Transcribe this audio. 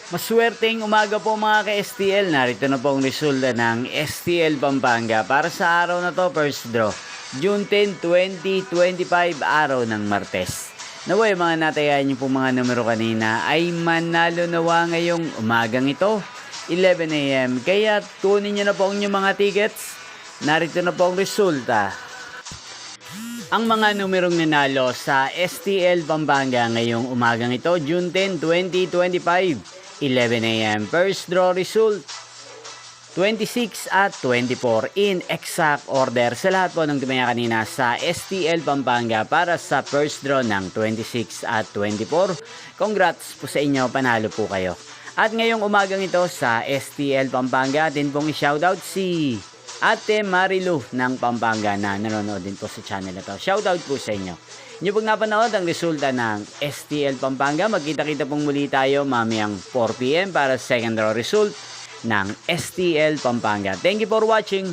Maswerteng umaga po mga ka-STL. Narito na po ang resulta ng STL Pampanga para sa araw na to, first draw. June 10, 2025, araw ng Martes. Naway mga natayan niyo po mga numero kanina ay manalo nawa ngayong umagang ito, 11 AM. Kaya kunin niyo na po ang inyong mga tickets. Narito na po ang resulta. Ang mga numerong nanalo sa STL Pampanga ngayong umagang ito, June 10, 2025. 11 AM. First draw result, 26 at 24 in exact order sa lahat po ng tumaya kanina sa STL Pampanga para sa first draw ng 26 at 24. Congrats po sa inyo, panalo po kayo. At ngayong umagang ito sa STL Pampanga, din pong i-shoutout si Ate Marilu ng Pampanga na nanonood din po sa channel na to. Shoutout po sa inyo. Inyo pong napanood ang resulta ng STL Pampanga. Magkita-kita pong muli tayo mamayang 4 PM para sa second draw result ng STL Pampanga. Thank you for watching.